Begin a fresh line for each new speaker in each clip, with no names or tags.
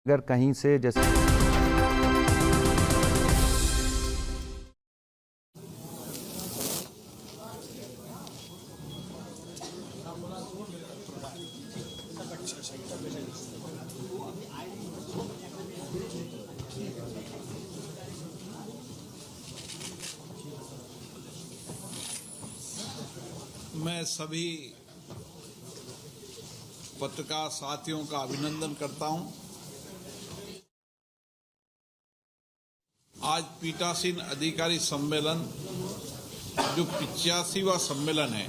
अगर कहीं से जैसे
मैं सभी पत्रकार साथियों का अभिनंदन करता हूं। आज पीठासीन अधिकारी सम्मेलन जो 85वां सम्मेलन है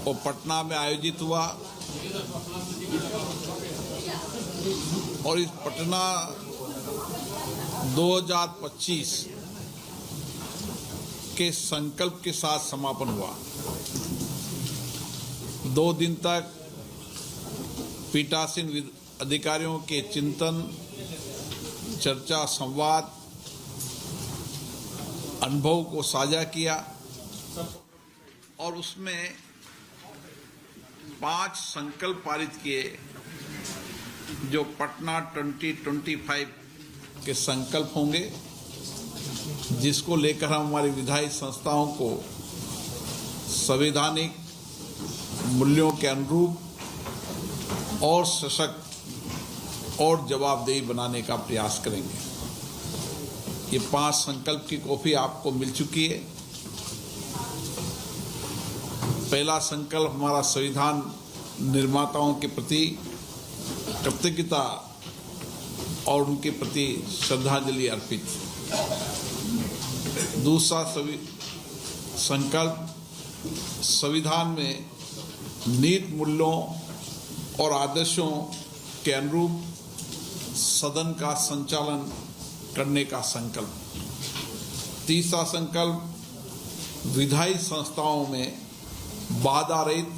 वो पटना में आयोजित हुआ और इस पटना 2025 के संकल्प के साथ समापन हुआ। 2 दिन तक पीठासीन अधिकारियों के चिंतन, चर्चा, संवाद, अनुभव को साझा किया और उसमें 5 संकल्प पारित किए जो पटना 2025 के संकल्प होंगे, जिसको लेकर हम हमारी विधायी संस्थाओं को संवैधानिक मूल्यों के अनुरूप और सशक्त और जवाबदेही बनाने का प्रयास करेंगे। ये 5 संकल्प की कॉपी आपको मिल चुकी है। पहला संकल्प हमारा संविधान निर्माताओं के प्रति कृतज्ञता और उनके प्रति श्रद्धांजलि अर्पित। दूसरा संकल्प संविधान में नीति, मूल्यों और आदर्शों के अनुरूप सदन का संचालन करने का संकल्प। तीसरा संकल्प विधायी संस्थाओं में बाधा रहित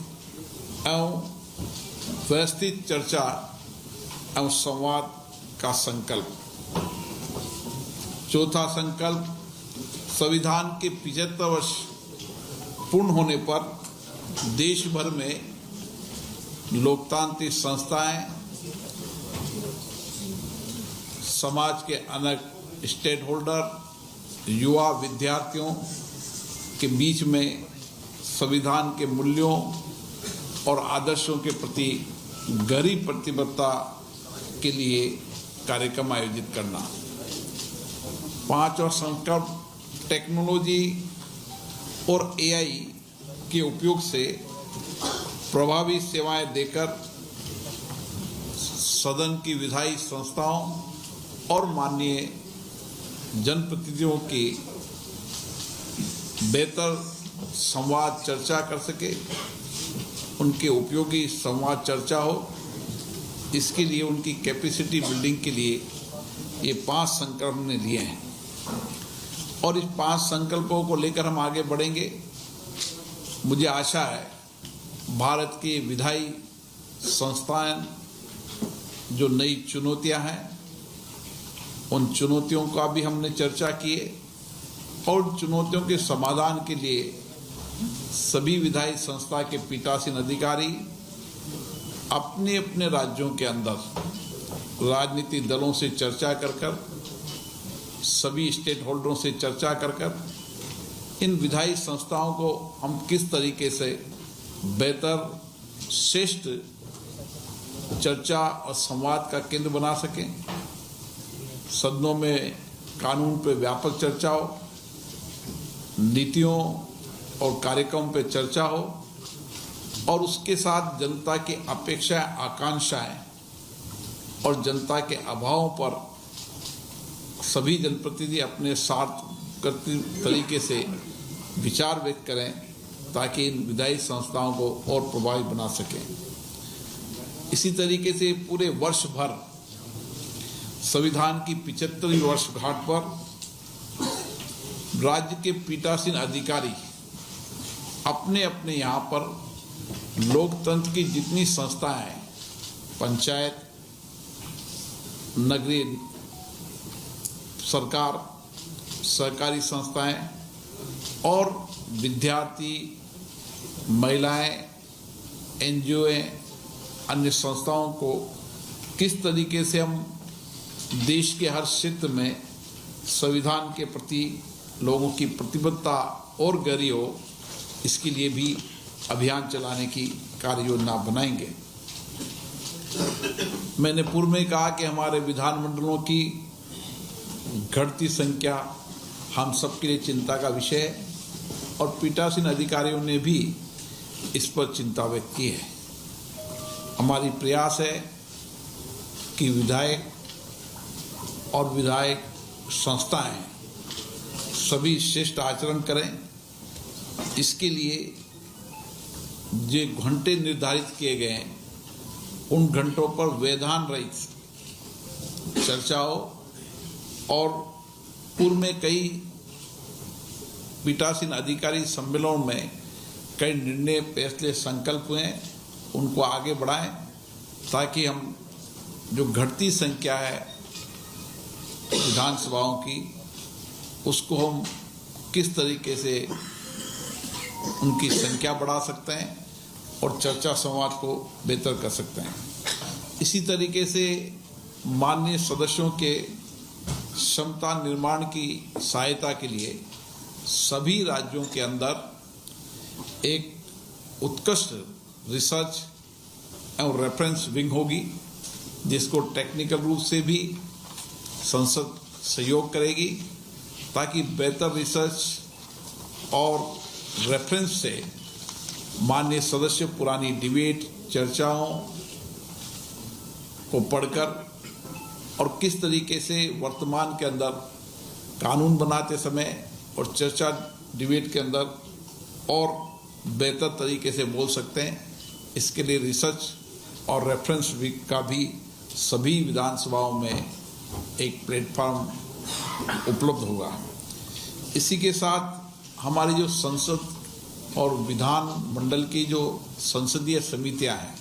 एवं व्यवस्थित चर्चा एवं संवाद का संकल्प। चौथा संकल्प संविधान के 75 वर्ष पूर्ण होने पर देश भर में लोकतांत्रिक संस्थाएं, समाज के अनेक स्टेक होल्डर, युवा, विद्यार्थियों के बीच में संविधान के मूल्यों और आदर्शों के प्रति गहरी प्रतिबद्धता के लिए कार्यक्रम आयोजित करना। 5वां संकल्प टेक्नोलॉजी और AI के उपयोग से प्रभावी सेवाएं देकर सदन की विधायी संस्थाओं और माननीय जनप्रतिनिधियों की बेहतर संवाद चर्चा कर सके, उनके उपयोगी संवाद चर्चा हो। इसके लिए उनकी कैपेसिटी बिल्डिंग के लिए ये 5 संकल्प हमने लिए हैं और इस 5 संकल्पों को लेकर हम आगे बढ़ेंगे। मुझे आशा है भारत की विधायी संस्थाएं जो नई चुनौतियां हैं, उन चुनौतियों का भी हमने चर्चा की है और चुनौतियों के समाधान के लिए सभी विधायी संस्था के पीठासीन अधिकारी अपने अपने राज्यों के अंदर राजनीतिक दलों से चर्चा कर सभी स्टेक होल्डरों से चर्चा कर इन विधायी संस्थाओं को हम किस तरीके से बेहतर, श्रेष्ठ चर्चा और संवाद का केंद्र बना सकें। सदनों में कानून पर व्यापक चर्चा हो, नीतियों और कार्यक्रम पर चर्चा हो और उसके साथ जनता की अपेक्षाएं, आकांक्षाएं और जनता के अभावों पर सभी जनप्रतिनिधि अपने सार्थक तरीके से विचार व्यक्त करें ताकि इन विधायी संस्थाओं को और प्रभावी बना सकें। इसी तरीके से पूरे वर्ष भर संविधान की 75वीं वर्षगांठ पर राज्य के पीठासीन अधिकारी अपने अपने यहाँ पर लोकतंत्र की जितनी संस्थाएं हैं, पंचायत, नगरीय सरकार, सरकारी संस्थाएं और विद्यार्थी, महिलाएं, NGO, अन्य संस्थाओं को किस तरीके से हम देश के हर क्षेत्र में संविधान के प्रति लोगों की प्रतिबद्धता और गहरी हो, इसके लिए भी अभियान चलाने की कार्य योजना बनाएंगे। मैंने पूर्व में कहा कि हमारे विधानमंडलों की घटती संख्या हम सबके लिए चिंता का विषय है और पीठासीन अधिकारियों ने भी इस पर चिंता व्यक्त की है। हमारी प्रयास है कि विधायक और विधायक संस्थाएं सभी श्रेष्ठ आचरण करें। इसके लिए जो घंटे निर्धारित किए गए हैं उन घंटों पर व्यवधान रहित चर्चा हो और पूर्व में कई पीठासीन अधिकारी सम्मेलनों में कई निर्णय, फैसले, संकल्प हुए हैं, उनको आगे बढ़ाएं ताकि हम जो घटती संख्या है विधानसभाओं की, उसको हम किस तरीके से उनकी संख्या बढ़ा सकते हैं और चर्चा संवाद को बेहतर कर सकते हैं। इसी तरीके से माननीय सदस्यों के क्षमता निर्माण की सहायता के लिए सभी राज्यों के अंदर एक उत्कृष्ट रिसर्च और रेफरेंस विंग होगी, जिसको टेक्निकल रूप से भी संसद सहयोग करेगी ताकि बेहतर रिसर्च और रेफरेंस से माननीय सदस्य पुरानी डिबेट, चर्चाओं को पढ़कर और किस तरीके से वर्तमान के अंदर कानून बनाते समय और चर्चा डिबेट के अंदर और बेहतर तरीके से बोल सकते हैं, इसके लिए रिसर्च और रेफरेंस वीक का भी सभी विधानसभाओं में एक प्लेटफॉर्म उपलब्ध होगा। इसी के साथ हमारी जो संसद और विधान मंडल की जो संसदीय समितियां हैं,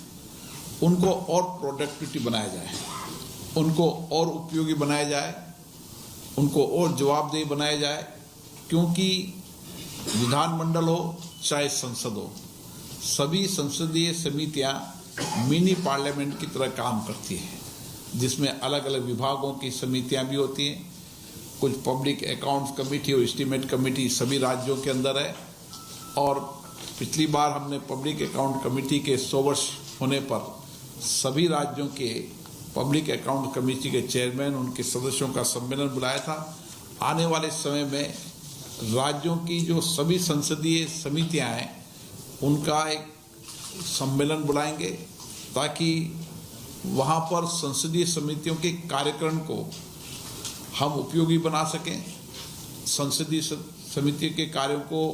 उनको और प्रोडक्टिविटी बनाया जाए, उनको और उपयोगी बनाया जाए, उनको और जवाबदेही बनाया जाए, क्योंकि विधानमंडल हो चाहे संसद हो, सभी संसदीय समितियां मिनी पार्लियामेंट की तरह काम करती हैं, जिसमें अलग अलग विभागों की समितियां भी होती हैं। कुछ पब्लिक अकाउंट्स कमेटी और एस्टीमेट कमेटी सभी राज्यों के अंदर है और पिछली बार हमने पब्लिक अकाउंट कमेटी के 100 वर्ष होने पर सभी राज्यों के पब्लिक अकाउंट कमेटी के चेयरमैन, उनके सदस्यों का सम्मेलन बुलाया था। आने वाले समय में राज्यों की जो सभी संसदीय समितियां हैं उनका एक सम्मेलन बुलाएंगे ताकि वहां पर संसदीय समितियों के कार्यक्रम को हम उपयोगी बना सकें, संसदीय समिति के कार्यों को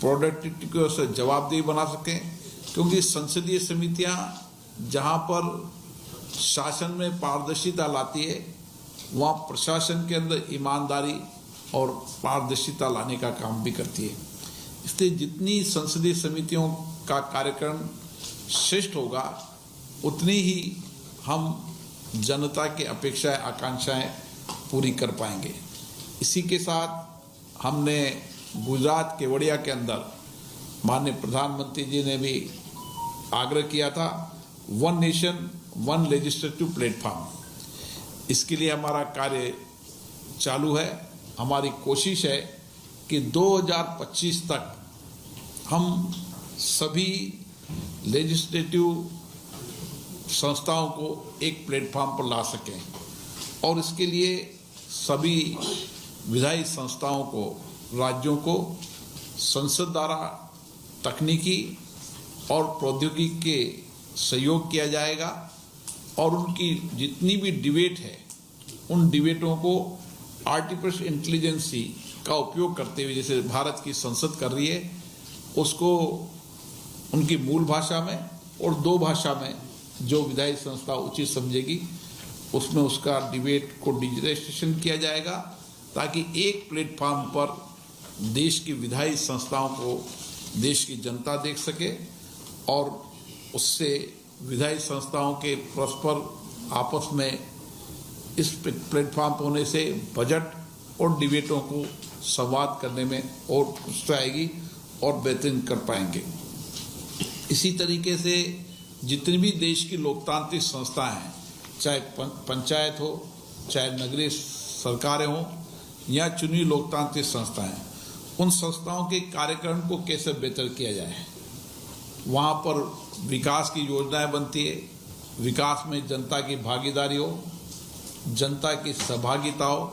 प्रोडक्टिविटी को से जवाबदेही बना सकें, क्योंकि संसदीय समितियां जहां पर शासन में पारदर्शिता लाती है, वहां प्रशासन के अंदर ईमानदारी और पारदर्शिता लाने का काम भी करती है। इसलिए जितनी संसदीय समितियों का कार्यक्रम श्रेष्ठ होगा, उतनी ही हम जनता की अपेक्षाएं, आकांक्षाएं पूरी कर पाएंगे। इसी के साथ हमने गुजरात केवड़िया के अंदर माननीय प्रधानमंत्री जी ने भी आग्रह किया था, one nation one legislative platform. इसके लिए हमारा कार्य चालू है। हमारी कोशिश है कि 2025 तक हम सभी लेजिस्लेटिव संस्थाओं को एक प्लेटफॉर्म पर ला सकें और इसके लिए सभी विधायी संस्थाओं को, राज्यों को संसद द्वारा तकनीकी और प्रौद्योगिकी के सहयोग किया जाएगा और उनकी जितनी भी डिबेट है, उन डिबेटों को आर्टिफिशियल इंटेलिजेंसी का उपयोग करते हुए, जैसे भारत की संसद कर रही है, उसको उनकी मूल भाषा में और 2 भाषा में जो विधायी संस्था उचित समझेगी उसमें उसका डिबेट को डिजिटाइजेशन किया जाएगा ताकि एक प्लेटफॉर्म पर देश की विधायी संस्थाओं को देश की जनता देख सके और उससे विधायी संस्थाओं के परस्पर आपस में इस प्लेटफॉर्म पर होने से बजट और डिबेटों को संवाद करने में और उत्साह आएगी और बेहतरीन कर पाएंगे। इसी तरीके से जितनी भी देश की लोकतांत्रिक संस्थाएं हैं, चाहे पंचायत हो, चाहे नगरीय सरकारें हों या चुनी लोकतांत्रिक संस्थाएं, उन संस्थाओं के कार्यक्रम को कैसे बेहतर किया जाए। वहाँ पर विकास की योजनाएं बनती है, विकास में जनता की भागीदारी हो, जनता की सहभागिता हो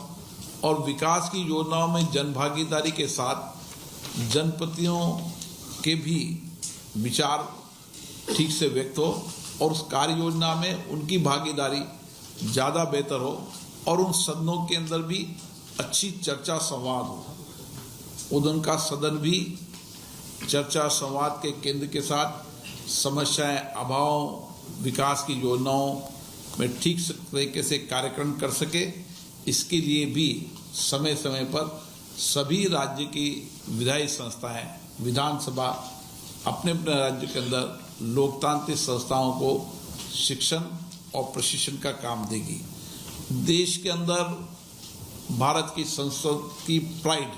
और विकास की योजनाओं में जनभागीदारी के साथ जनप्रतिनिधियों के भी विचार ठीक से व्यक्त हो और उस कार्य योजना में उनकी भागीदारी ज़्यादा बेहतर हो और उन सदनों के अंदर भी अच्छी चर्चा संवाद हो। उनका सदन भी चर्चा संवाद के केंद्र के साथ समस्याएं, अभाव, विकास की योजनाओं में ठीक तरीके से कार्यक्रम कर सके। इसके लिए भी समय समय पर सभी राज्य की विधायी संस्थाएं, विधानसभा अपने अपने राज्य के अंदर लोकतांत्रिक संस्थाओं को शिक्षण और प्रशिक्षण का काम देगी। देश के अंदर भारत की संसद की प्राइड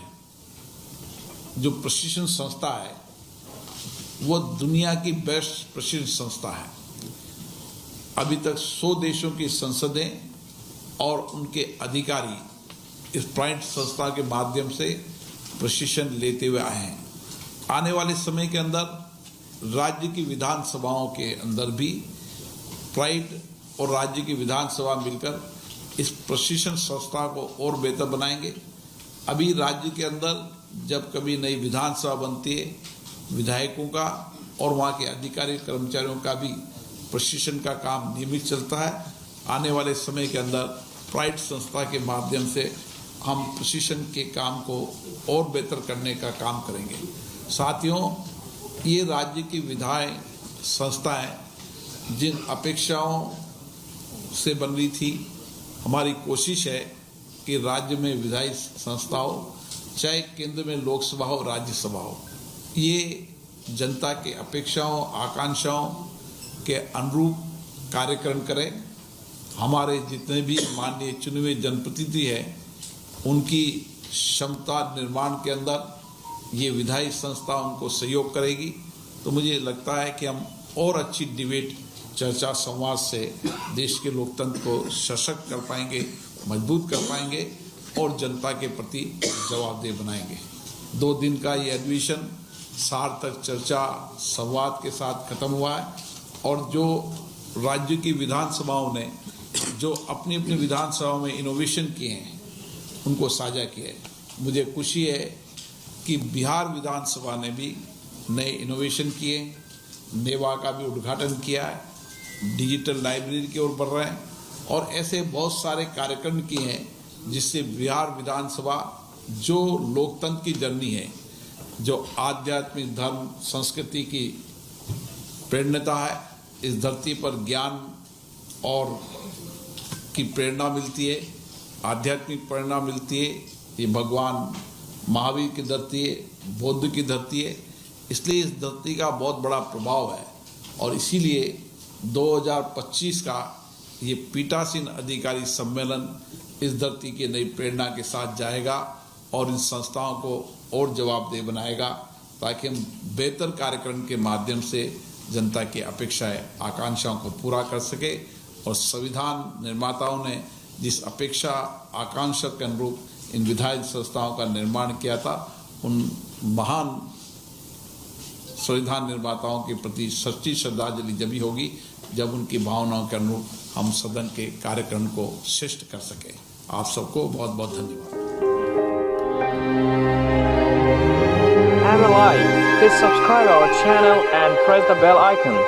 जो प्रशिक्षण संस्था है वो दुनिया की बेस्ट प्रशिक्षण संस्था है। अभी तक 100 देशों की संसदें और उनके अधिकारी इस प्राइड संस्था के माध्यम से प्रशिक्षण लेते हुए आए हैं। आने वाले समय के अंदर राज्य की विधानसभाओं के अंदर भी प्राइड और राज्य की विधानसभा मिलकर इस प्रशिक्षण संस्था को और बेहतर बनाएंगे। अभी राज्य के अंदर जब कभी नई विधानसभा बनती है, विधायकों का और वहाँ के अधिकारी कर्मचारियों का भी प्रशिक्षण का काम नियमित चलता है। आने वाले समय के अंदर प्राइड संस्था के माध्यम से हम प्रशिक्षण के काम को और बेहतर करने का काम करेंगे। साथियों, ये राज्य की विधायी संस्थाएं जिन अपेक्षाओं से बन रही थी, हमारी कोशिश है कि राज्य में विधायी संस्थाओं, चाहे केंद्र में लोकसभा हो, राज्यसभा हो, ये जनता के अपेक्षाओं, आकांक्षाओं के अनुरूप कार्यक्रम करें। हमारे जितने भी माननीय चुने हुए जनप्रतिनिधि हैं, उनकी क्षमता निर्माण के अंदर ये विधायी संस्था उनको सहयोग करेगी। तो मुझे लगता है कि हम और अच्छी डिबेट, चर्चा, संवाद से देश के लोकतंत्र को सशक्त कर पाएंगे, मजबूत कर पाएंगे और जनता के प्रति जवाबदेह बनाएंगे। 2 दिन का ये अधिवेशन सार्थक चर्चा, संवाद के साथ खत्म हुआ है और जो राज्य की विधानसभाओं ने जो अपनी अपनी विधानसभाओं में इनोवेशन किए हैं, उनको साझा किया है। मुझे खुशी है कि बिहार विधानसभा ने भी नए इनोवेशन किए, नेवा का भी उद्घाटन किया है, डिजिटल लाइब्रेरी की ओर बढ़ रहे हैं और ऐसे बहुत सारे कार्यक्रम किए हैं जिससे बिहार विधानसभा जो लोकतंत्र की जर्नी है, जो आध्यात्मिक धर्म संस्कृति की प्रेरणा है, इस धरती पर ज्ञान और की प्रेरणा मिलती है, आध्यात्मिक प्रेरणा मिलती है। ये भगवान महावीर की धरती है, बौद्ध की धरती है, इसलिए इस धरती का बहुत बड़ा प्रभाव है और इसीलिए 2025 का ये पीठासीन अधिकारी सम्मेलन इस धरती की नई प्रेरणा के साथ जाएगा और इन संस्थाओं को और जवाबदेह बनाएगा ताकि हम बेहतर कार्यक्रम के माध्यम से जनता की अपेक्षाएं, आकांक्षाओं को पूरा कर सके और संविधान निर्माताओं ने जिस अपेक्षा, आकांक्षा के अनुरूप इन विधायी संस्थाओं का निर्माण किया था, उन महान संविधान निर्माताओं के प्रति सच्ची श्रद्धांजलि जब ही होगी जब उनकी भावनाओं के अनुरूप हम सदन के कार्यक्रम को श्रेष्ठ कर सके। आप सबको बहुत बहुत धन्यवाद।
Please subscribe our channel and press the bell icon.